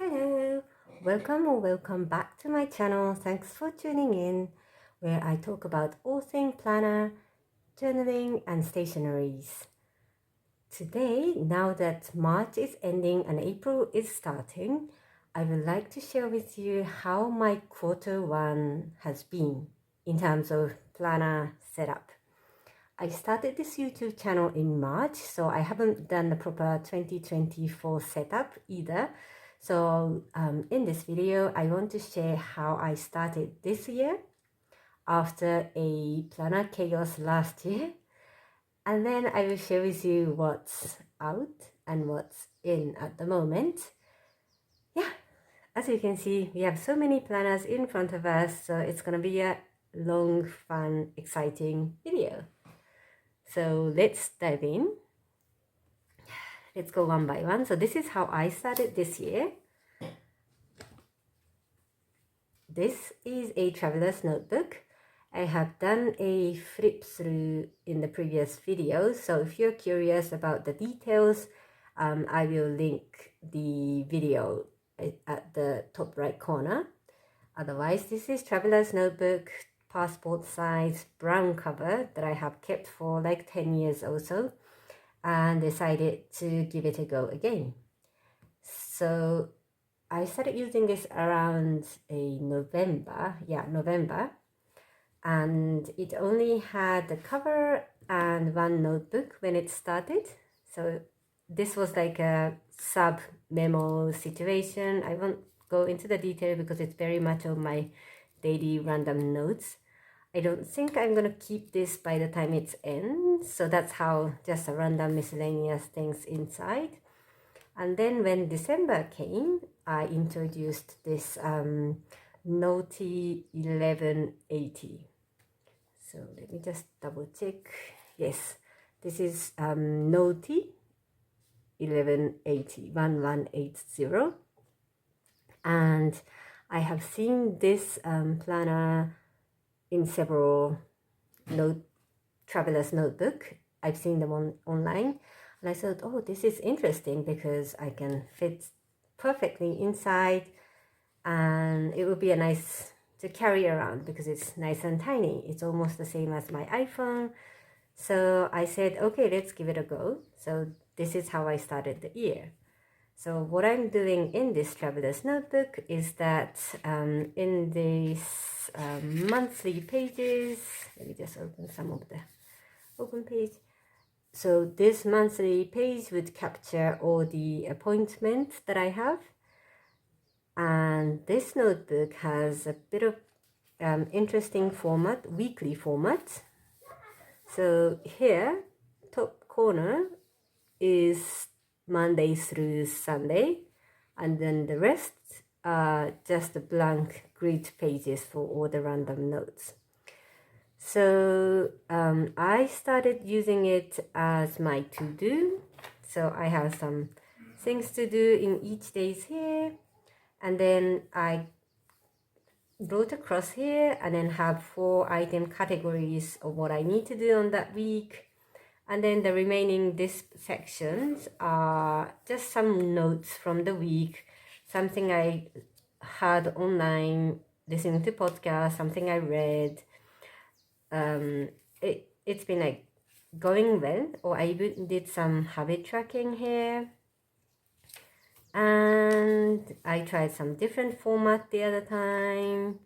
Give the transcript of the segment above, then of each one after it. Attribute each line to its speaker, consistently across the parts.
Speaker 1: Hello, welcome or welcome back to my channel. Thanks for tuning in, where I talk about all things planner, journaling and stationaries. Today, now that March is ending and April is starting, I would like to share with you how my quarter 1 has been in terms of planner setup. I started this YouTube channel in March, so I haven't done the proper 2024 setup either. So in this video, I want to share how I started this year after a planner chaos last year. And then I will share with you what's out and what's in at the moment. Yeah, as you can see, we have so many planners in front of us, so it's gonna be a long, fun, exciting video. So let's dive in. Let's go one by one. So this is how I started this year. This is a traveler's notebook. I have done a flip through in the previous videos. So if you're curious about the details, I will link the video at the top right corner. Otherwise, this is traveler's notebook, passport size, brown cover that I have kept for like 10 years or so, and decided to give it a go again. So I started using this around November, and it only had the cover and one notebook when it started. So this was like a sub memo situation. I won't go into the detail because it's very much of my daily random notes. I don't think I'm gonna keep this by the time it's ends, so that's how just a random miscellaneous things inside. And then when December came, I introduced this Nolty 1180. So let me just double check. Yes, this is Nolty 1180. And I have seen this planner in several traveler's notebook. I've seen them online, and I thought, oh, this is interesting because I can fit perfectly inside, and it would be a nice to carry around because it's nice and tiny. It's almost the same as my iPhone. So I said, okay, let's give it a go. So this is how I started the year. So what I'm doing in this traveler's notebook is that in these monthly pages, let me just open some of the open page. So this monthly page would capture all the appointments that I have. And this notebook has a bit of interesting format, weekly format. So here, top corner is Monday through Sunday, and then the rest are just blank grid pages for all the random notes. So I started using it as my to-do. So I have some things to do in each days here, and then I wrote across here and then have 4 item categories of what I need to do on that week. And then the remaining this sections are just some notes from the week, something I had online, listening to podcasts, something I read. It's been like going well, or I even did some habit tracking here. And I tried some different format the other time.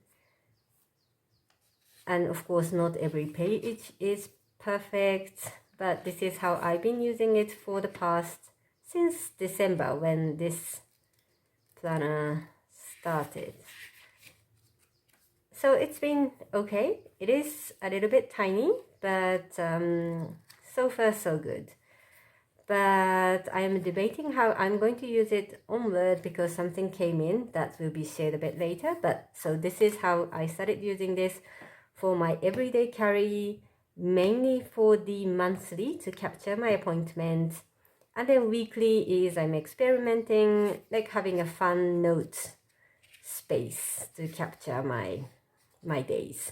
Speaker 1: And of course, not every page is perfect, but this is how I've been using it for the past, since December when this planner started. So it's been okay. It is a little bit tiny, but so far so good. But I'm debating how I'm going to use it onward because something came in that will be shared a bit later. But so this is how I started using this for my everyday carry, mainly for the monthly to capture my appointments. And then weekly is I'm experimenting, like having a fun note space to capture my days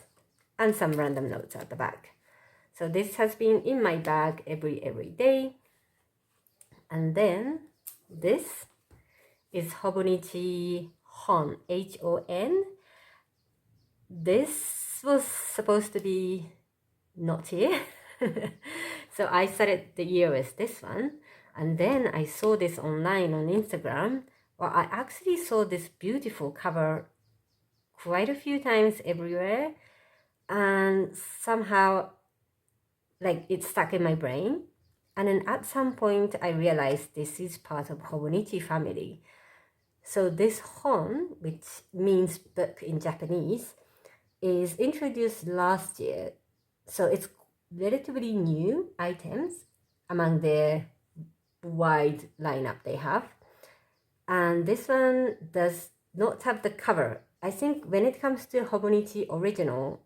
Speaker 1: and some random notes at the back. So this has been in my bag every day. And then this is Hobonichi Hon, Hon. This was supposed to be not here. So I started the year with this one, and then I saw this online on Instagram. Well, I actually saw this beautiful cover quite a few times everywhere, and somehow like it stuck in my brain. And then at some point I realized this is part of Hobonichi family. So this Hon, which means book in Japanese, is introduced last year. So it's relatively new items among their wide lineup they have. And this one does not have the cover. I think when it comes to Hobonichi original,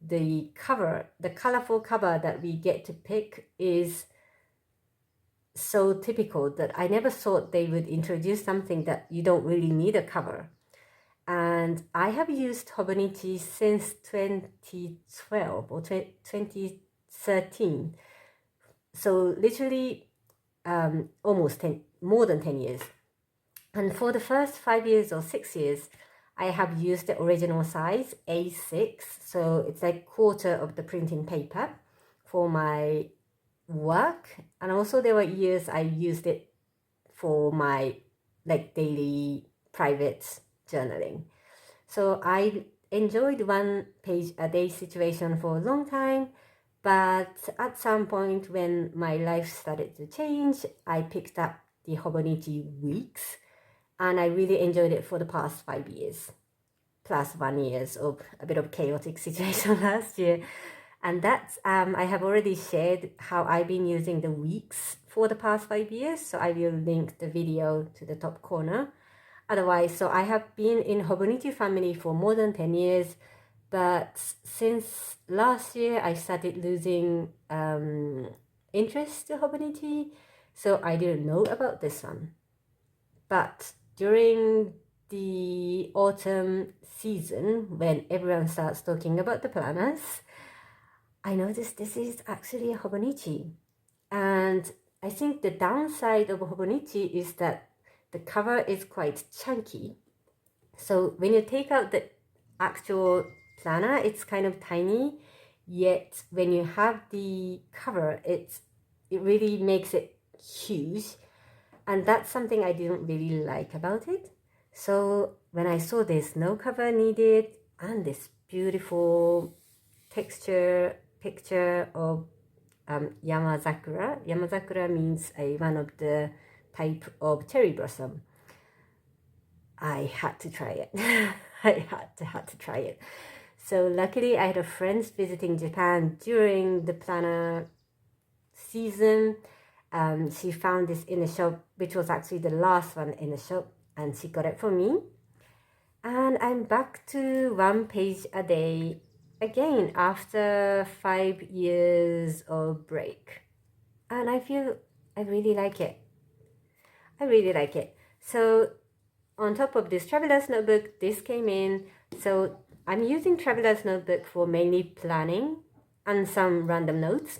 Speaker 1: the cover, the colorful cover that we get to pick is so typical that I never thought they would introduce something that you don't really need a cover. And I have used Hobonichi since 2012 or 2013. So literally almost more than 10 years. And for the first 5 years or 6 years, I have used the original size A6. So it's like quarter of the printing paper for my work. And also there were years I used it for my like daily private journaling. So I enjoyed 1 page a day situation for a long time, but at some point when my life started to change, I picked up the Hobonichi weeks, and I really enjoyed it for the past 5 years, plus 1 year of a bit of chaotic situation last year. And that's, I have already shared how I've been using the weeks for the past 5 years. So I will link the video to the top corner. Otherwise, so I have been in Hobonichi family for more than 10 years. But since last year, I started losing interest to Hobonichi. So I didn't know about this one. But during the autumn season, when everyone starts talking about the planners, I noticed this is actually a Hobonichi. And I think the downside of Hobonichi is that the cover is quite chunky. So when you take out the actual planner, it's kind of tiny. Yet when you have the cover, it really makes it huge. And that's something I didn't really like about it. So when I saw this no cover needed and this beautiful texture picture of Yamazakura. Yamazakura means one of the type of cherry blossom. I had to try it. I had to try it. So luckily I had a friend visiting Japan during the planner season. She found this in the shop, which was actually the last one in the shop, and she got it for me. And I'm back to 1 page a day again after 5 years of break. And I feel I really like it. I really like it. So on top of this traveler's notebook, this came in. So I'm using traveler's notebook for mainly planning and some random notes.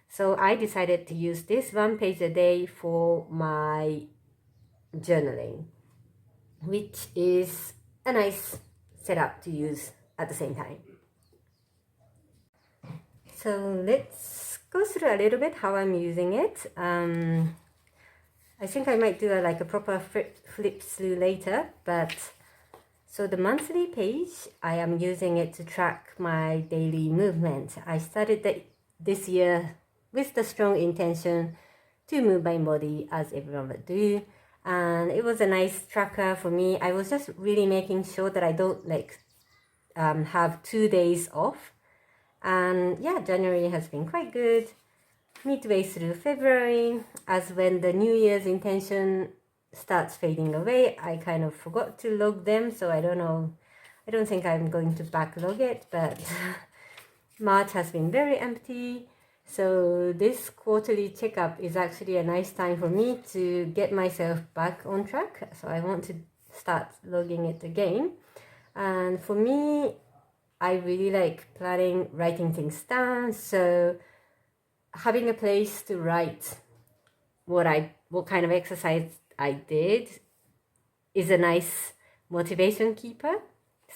Speaker 1: So I decided to use this 1 page a day for my journaling, which is a nice setup to use at the same time. So let's go through a little bit how I'm using it. I think I might do a proper flip through later, but so the monthly page, I am using it to track my daily movement. I started this year with the strong intention to move my body as everyone would do. And it was a nice tracker for me. I was just really making sure that I don't have 2 days off. And yeah, January has been quite good. Midway through February, as when the New Year's intention starts fading away, I kind of forgot to log them. So I don't know. I don't think I'm going to backlog it, but March has been very empty. So this quarterly checkup is actually a nice time for me to get myself back on track. So I want to start logging it again. And for me, I really like writing things down. So having a place to write what kind of exercise I did is a nice motivation keeper.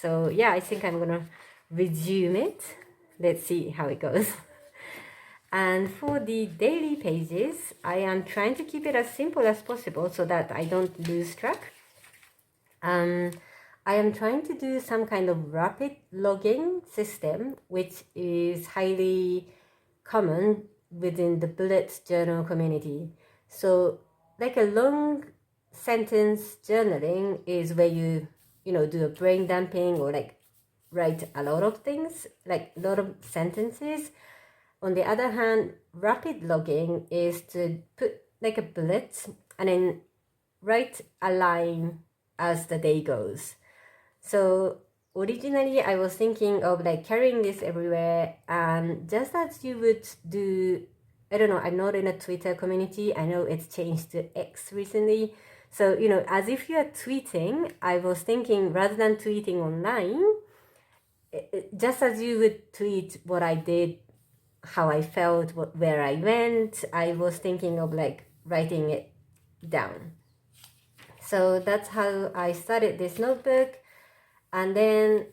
Speaker 1: So yeah, I think I'm gonna resume it. Let's see how it goes. And for the daily pages, I am trying to keep it as simple as possible so that I don't lose track. I am trying to do some kind of rapid logging system, which is highly common within the bullet journal community. So like a long sentence journaling is where you do a brain dumping or like write a lot of things, like a lot of sentences. On the other hand, rapid logging is to put like a bullet and then write a line as the day goes. So originally I was thinking of like carrying this everywhere, and just as you would do, I don't know, I'm not in a Twitter community. I know it's changed to X recently. So, as if you're tweeting, I was thinking rather than tweeting online, just as you would tweet what I did, how I felt, where I went, I was thinking of like writing it down. So that's how I started this notebook. And then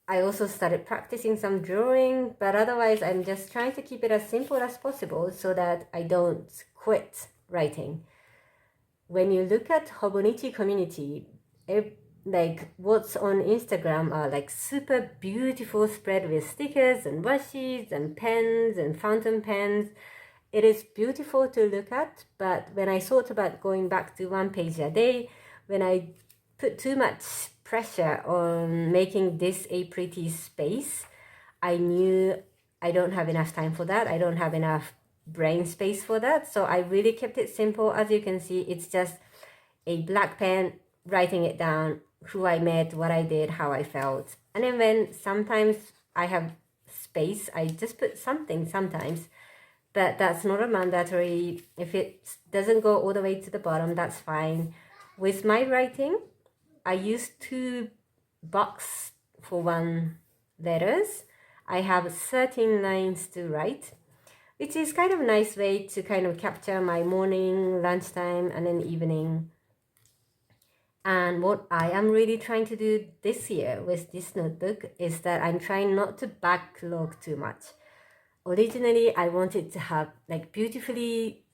Speaker 1: I also started practicing some drawing, but otherwise I'm just trying to keep it as simple as possible so that I don't quit writing. When you look at Hobonichi community, like what's on Instagram are like super beautiful spread with stickers and washes and pens and fountain pens. It is beautiful to look at, but when I thought about going back to one page a day, when I put too much pressure on making this a pretty space, I knew I don't have enough time for that. I don't have enough brain space for that. So I really kept it simple. As you can see, it's just a black pen, writing it down, who I met, what I did, how I felt. And then when sometimes I have space, I just put something sometimes, but that's not a mandatory. If it doesn't go all the way to the bottom, that's fine. With my writing, I use 2 box for 1 letters. I have 13 lines to write, which is kind of a nice way to kind of capture my morning, lunchtime, and then evening. And what I am really trying to do this year with this notebook is that I'm trying not to backlog too much. Originally, I wanted to have like beautifully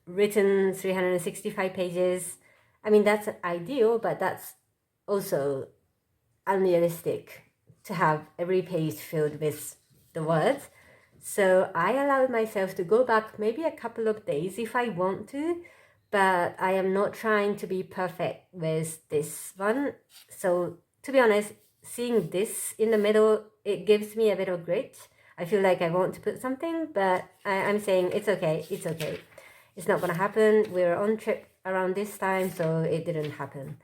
Speaker 1: written 365 pages. I mean, that's ideal, but that's also unrealistic to have every page filled with the words. So I allowed myself to go back maybe a couple of days if I want to, but I am not trying to be perfect with this one. So to be honest, seeing this in the middle, it gives me a bit of grit. I feel like I want to put something, but I'm saying it's okay, it's okay. It's not gonna happen. We were on trip around this time, so it didn't happen.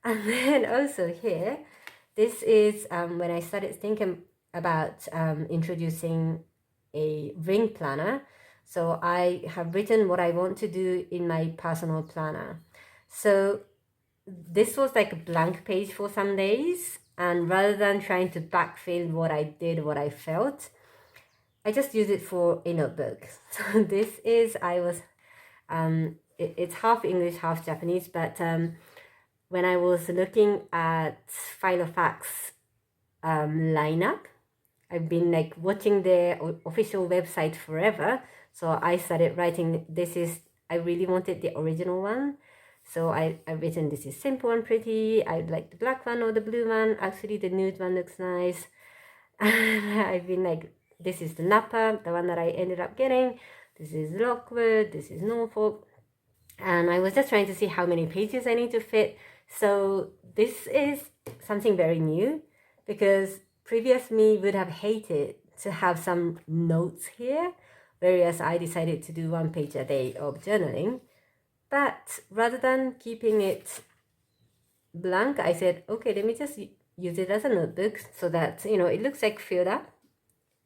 Speaker 1: And then also here, this is when I started thinking about introducing a ring planner. So I have written what I want to do in my personal planner. So this was like a blank page for some days, and rather than trying to backfill what I did, what I felt, I just use it for a notebook. So this is, it's half English, half Japanese, but when I was looking at Filofax lineup, I've been like watching their official website forever. So I started writing, I really wanted the original one. So I've written, this is simple and pretty. I like the black one or the blue one. Actually, the nude one looks nice. I've been like, this is the Nappa, the one that I ended up getting. This is Lockwood, this is Norfolk. And I was just trying to see how many pages I need to fit. So this is something very new, because previous me would have hated to have some notes here, whereas I decided to do 1 page a day of journaling. But rather than keeping it blank, I said, okay, let me just use it as a notebook so that, it looks like filled up.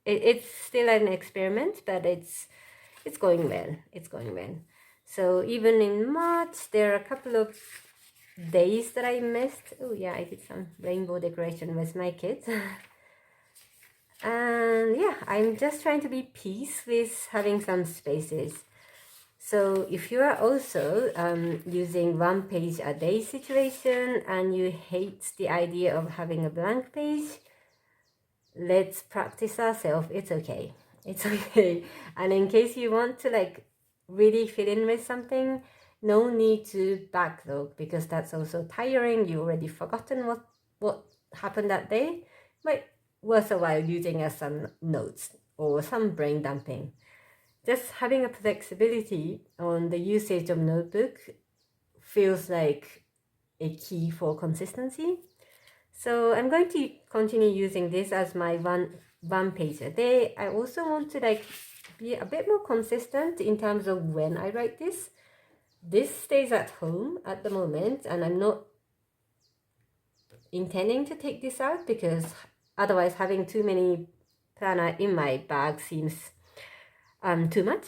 Speaker 1: It's still an experiment, but it's going well. It's going well. So even in March, there are a couple of days that I missed. Oh yeah, I did some rainbow decoration with my kids. And yeah, I'm just trying to be peace with having some spaces. So if you are also using one page a day situation and you hate the idea of having a blank page, let's practice ourselves. It's okay. It's okay. And in case you want to like really fit in with something, no need to backlog, because that's also tiring. You already forgotten what happened that day. But worth a while using as some notes or some brain dumping. Just having a flexibility on the usage of notebook feels like a key for consistency. So I'm going to continue using this as my one page a day. I also want to like be a bit more consistent in terms of when I write this. This stays at home at the moment, and I'm not intending to take this out because otherwise having too many planner in my bag seems too much.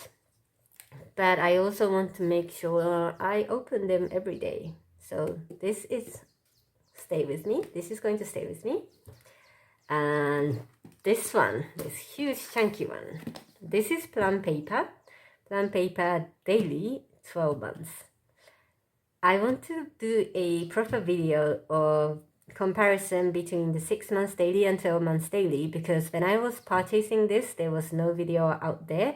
Speaker 1: But I also want to make sure I open them every day. So this is stay with me. This is going to stay with me. And this one, this huge chunky one, this is Plum Paper Daily 12 months. I want to do a proper video of comparison between the 6 months daily and 12 months daily, because when I was purchasing this, there was no video out there.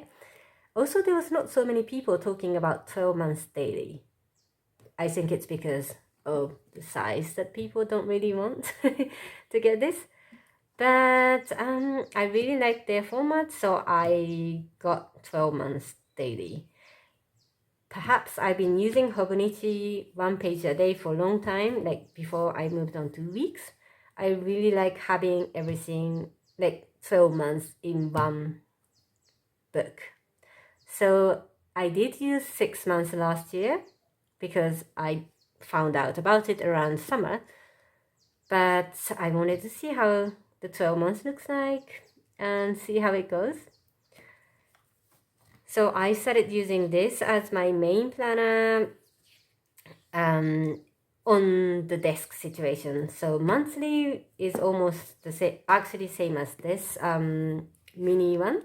Speaker 1: Also, there was not so many people talking about 12 months daily. I think it's because of the size that people don't really want to get this. But I really like their format, so I got 12 months daily. Perhaps I've been using Hobonichi one page a day for a long time, like before I moved on to weeks. I really like having everything like 12 months in one book. So I did use 6 months last year because I found out about it around summer, but I wanted to see how the 12 months looks like and see how it goes. So I started using this as my main planner on the desk situation. So monthly is almost the same, actually same as this mini one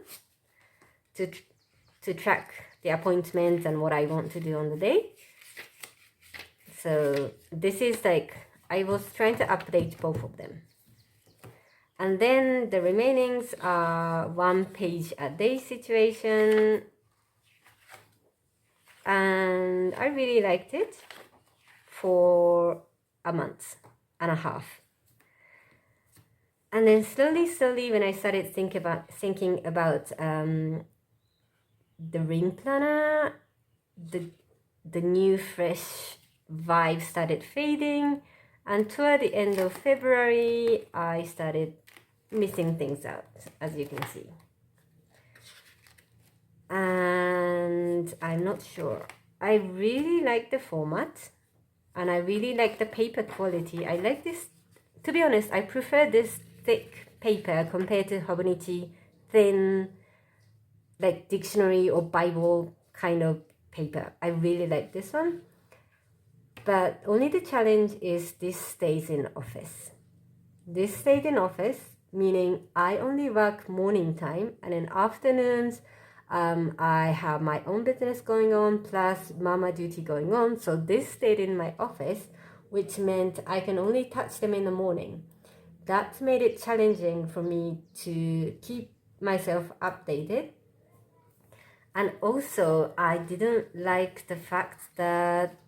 Speaker 1: to track the appointments and what I want to do on the day. So this is like, I was trying to update both of them. And then the remainings are one page a day situation. And I really liked it for a month and a half. And then slowly, when I started thinking about the ring planner, the new fresh vibe started fading, and toward the end of February, I started missing things out, as you can see. And I'm not sure. I really like the format, and I really like the paper quality. I like this, to be honest, I prefer this thick paper compared to Hobonichi thin, like dictionary or Bible kind of paper. I really like this one. But only the challenge is this stays in office. This stayed in office, meaning I only work morning time, and in afternoons I have my own business going on plus mama duty going on. So this stayed in my office, which meant I can only touch them in the morning. That made it challenging for me to keep myself updated. And also I didn't like the fact that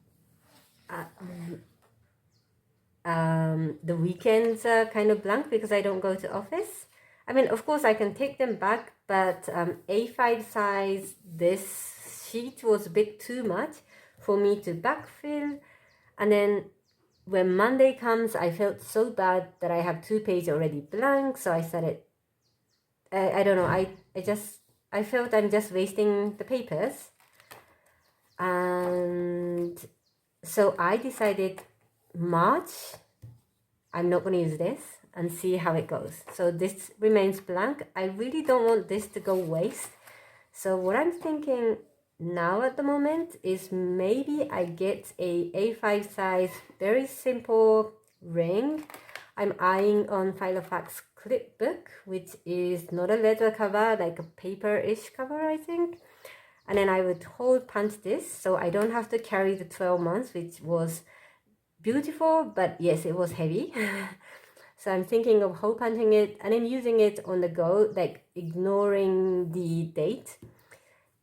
Speaker 1: the weekends are kind of blank because I don't go to office. I mean, of course, I can take them back, but A5 size, this sheet was a bit too much for me to backfill. And then when Monday comes, I felt so bad that I have 2 pages already blank. So I started, I don't know, I felt I'm just wasting the papers. And so I decided March, I'm not going to use this and see how it goes. So this remains blank. I really don't want this to go waste. So what I'm thinking now at the moment is maybe I get a A5 size, very simple ring. I'm eyeing on Filofax clip book, which is not a leather cover, like a paper-ish cover, I think. and then I would hole punch this so I don't have to carry the 12 months, which was beautiful, but yes, it was heavy. So I'm thinking of hole punching it and then using it on the go, like ignoring the date,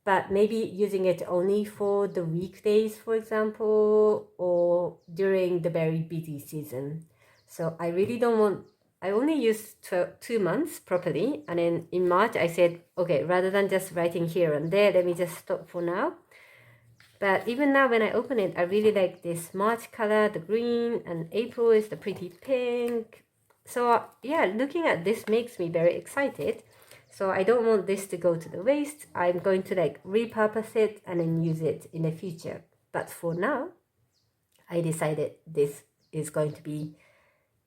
Speaker 1: but maybe using it only for the weekdays, for example, or during the very busy season. So I really don't want, I only used 2 months properly. And then in March, I said, okay, rather than just writing here and there, let me just stop for now. But even now, when I open it, I really like this March color, the green, and April is the pretty pink. So yeah, looking at this makes me very excited. So I don't want this to go to the waste. I'm going to like repurpose it and then use it in the future. But for now, I decided this is going to be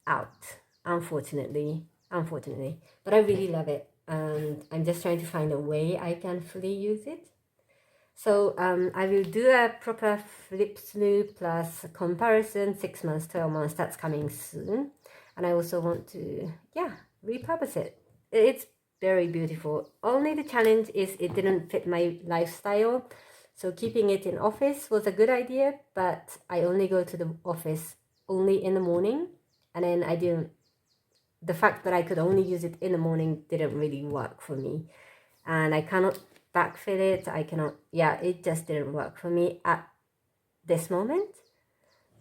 Speaker 1: out, unfortunately. But I really love it. And I'm just trying to find a way I can fully use it. So I will do a proper flip through plus comparison, 6 months, 12 months, that's coming soon. And I also want to, yeah, repurpose it. It's very beautiful. Only the challenge is it didn't fit my lifestyle. So keeping it in office was a good idea, but I only go to the office only in the morning. And then the fact that I could only use it in the morning didn't really work for me. And I cannot backfill it. I cannot, yeah, it just didn't work for me at this moment.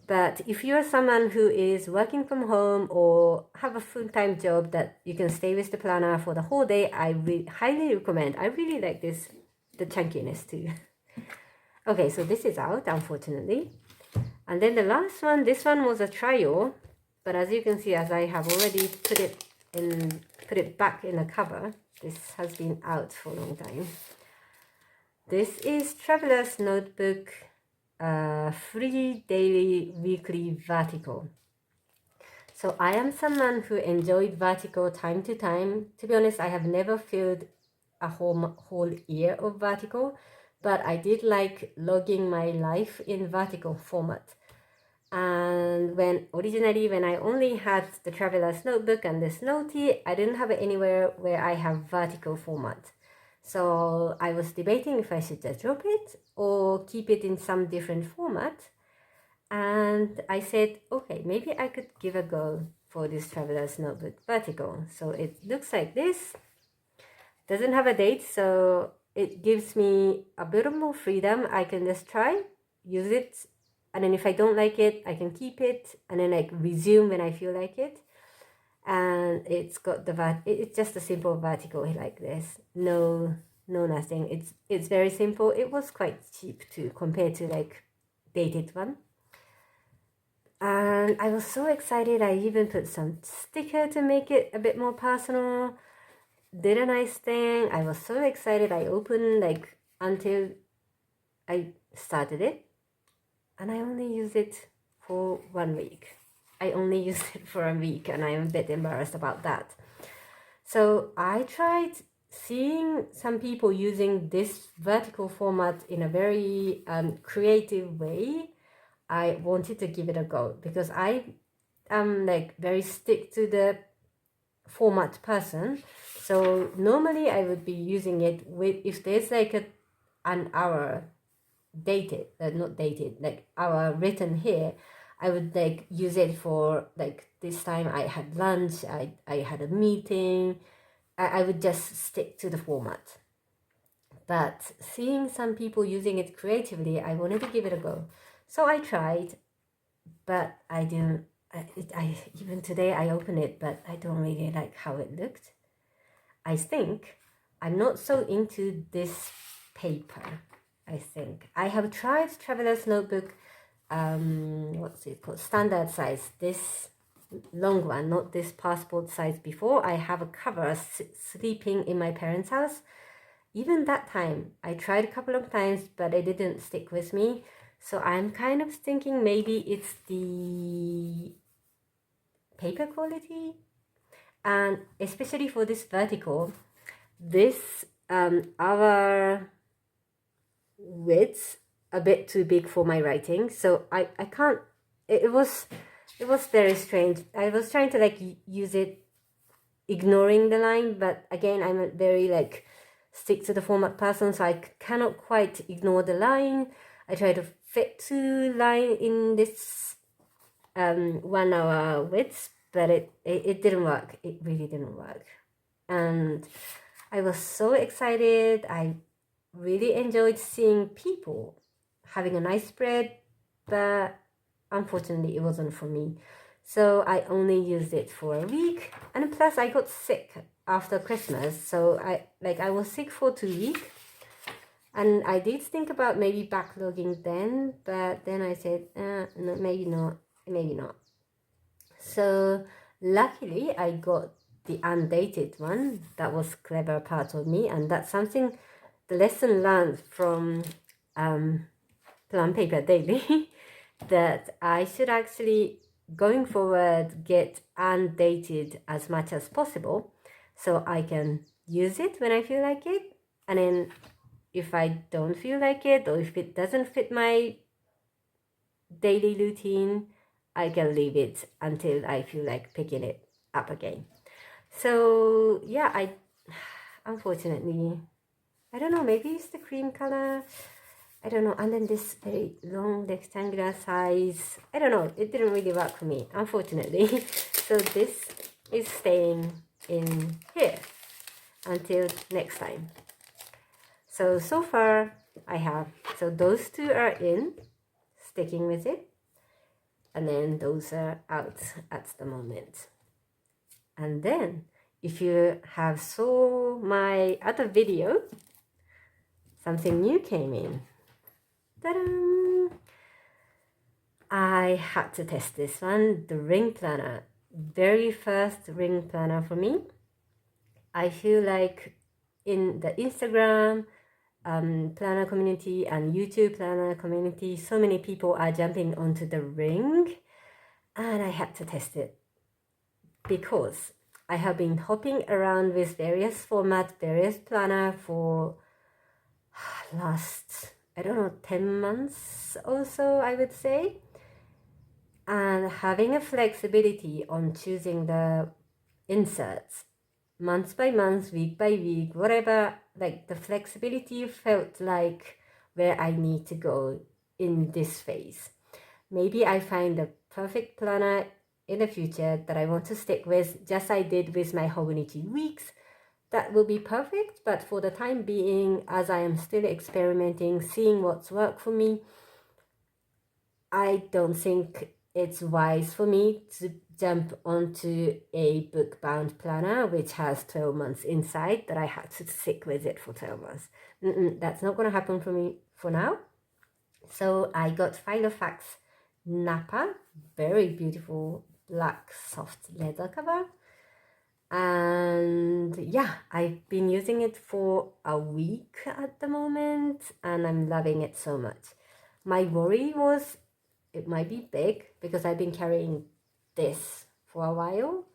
Speaker 1: But if you're someone who is working from home or have a full-time job that you can stay with the planner for the whole day, I highly recommend. I really like this, the chunkiness too. Okay, so this is out, unfortunately. And then the last one, this one was a trial, but as you can see, as I have already put it back in the cover, this has been out for a long time. This is Traveler's Notebook, free daily weekly vertical. So I am someone who enjoyed vertical time to time. To be honest, I have never filled a whole year of vertical, but I did like logging my life in vertical format. And when I only had the Traveler's Notebook and this Nolty, I didn't have it anywhere where I have vertical format. So I was debating if I should just drop it or keep it in some different format. And I said, okay, maybe I could give a go for this Traveler's Notebook vertical. So it looks like this. Doesn't have a date, so it gives me a bit more freedom. I can just try, use it, and then if I don't like it, I can keep it and then like resume when I feel like it. And it's got it's just a simple vertical like this. No nothing. It's very simple. It was quite cheap too compared to like dated one. And I was so excited. I even put some sticker to make it a bit more personal. Did a nice thing. I was so excited. I opened like until I started it, and I only used it for 1 week. I only used it for a week, and I am a bit embarrassed about that. So I tried seeing some people using this vertical format in a very creative way. I wanted to give it a go because I am like very stick to the format person. So normally I would be using it with, if there's like an hour dated, not dated, like hour written here, I would like use it for like this time I had lunch, I had a meeting. I would just stick to the format. But seeing some people using it creatively, I wanted to give it a go. So I tried, but I didn't. Even today I open it, but I don't really like how it looked. I think I'm not so into this paper. I think I have tried Traveler's Notebook, what's it called, standard size, this long one, not this passport size before. I have a cover sleeping in my parents' house. Even that time, I tried a couple of times, but it didn't stick with me. So I'm kind of thinking maybe it's the paper quality. And especially for this vertical, this our width a bit too big for my writing, so I can't. It was very strange. I was trying to like use it ignoring the line, but again I'm a very like stick to the format person, so I cannot quite ignore the line. I try to fit 2 lines in this 1 hour width, but it didn't work. It really didn't work. And I was so excited. I really enjoyed seeing people having a nice spread, but unfortunately it wasn't for me. So I only used it for a week, and plus I got sick after Christmas, so I was sick for 2 weeks, and I did think about maybe backlogging then, but then I said no, maybe not. So luckily I got the undated one. That was clever part of me, and that's something, the lesson learned from Plum Paper Daily that I should actually, going forward, get undated as much as possible so I can use it when I feel like it. And then if I don't feel like it, or if it doesn't fit my daily routine, I can leave it until I feel like picking it up again. So yeah, unfortunately, I don't know, maybe it's the cream color, I don't know, and then this very long rectangular size, I don't know, it didn't really work for me, unfortunately. So this is staying in here until next time. So far I have, so those 2 are in, sticking with it, and then those are out at the moment. And then if you have saw my other video, something new came in. Ta-da! I had to test this one, the ring planner. Very first ring planner for me. I feel like in the Instagram planner community and YouTube planner community, so many people are jumping onto the ring, and I had to test it because I have been hopping around with various format, various planner for last, I don't know, 10 months or so, I would say. And having a flexibility on choosing the inserts month by month, week by week, whatever, like the flexibility felt like where I need to go in this phase. Maybe I find the perfect planner in the future that I want to stick with, just I did with my Hobonichi weeks. That will be perfect, but for the time being, as I am still experimenting, seeing what's worked for me, I don't think it's wise for me to jump onto a book-bound planner which has 12 months inside that I had to stick with it for 12 months. That's not going to happen for me for now. So I got Filofax Nappa, very beautiful black soft leather cover. And yeah, I've been using it for a week at the moment, and I'm loving it so much. My worry was it might be big because I've been carrying this for a while,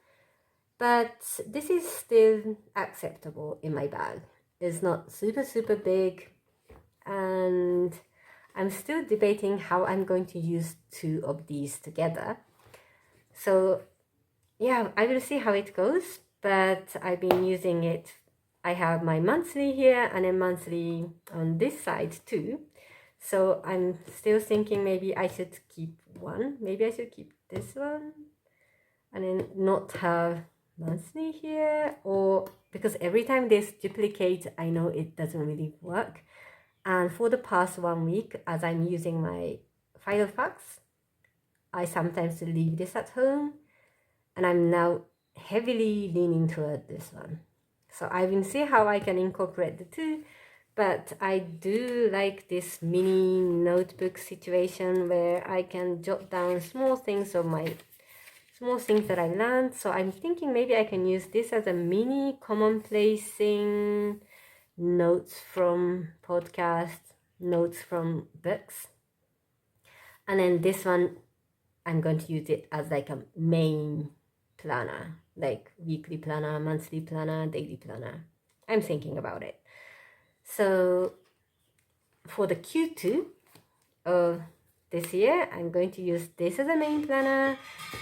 Speaker 1: but this is still acceptable in my bag. It's not super big, and I'm still debating how I'm going to use 2 of these together. So yeah, I will see how it goes, but I've been using it. I have my monthly here and a monthly on this side too. So I'm still thinking maybe I should keep one. Maybe I should keep this one and then not have monthly here, or because every time this duplicate, I know it doesn't really work. And for the past 1 week, as I'm using my Filofax, I sometimes leave this at home, and I'm now heavily leaning toward this one. So I will see how I can incorporate the 2, but I do like this mini notebook situation where I can jot down small things of my small things that I learned. So I'm thinking maybe I can use this as a mini commonplacing notes from podcasts, notes from books. And then this one, I'm going to use it as like a main planner, like weekly planner, monthly planner, daily planner. I'm thinking about it. So for the Q2 of this year, I'm going to use this as a main planner,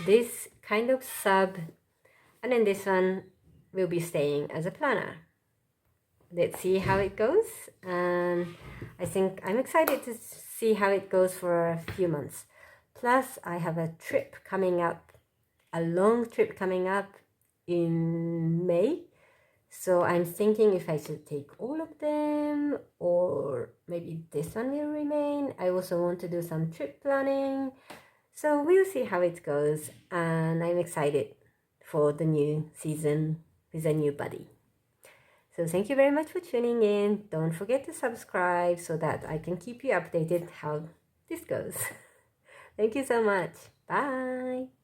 Speaker 1: this kind of sub, and then this one will be staying as a planner. let's see how it goes. And I think I'm excited to see how it goes for a few months. Plus, I have a trip coming up, a long trip coming up in May. So I'm thinking if I should take all of them or maybe this one will remain. I also want to do some trip planning. So we'll see how it goes, and I'm excited for the new season with a new buddy. So thank you very much for tuning in. Don't forget to subscribe so that I can keep you updated how this goes. Thank you so much. Bye.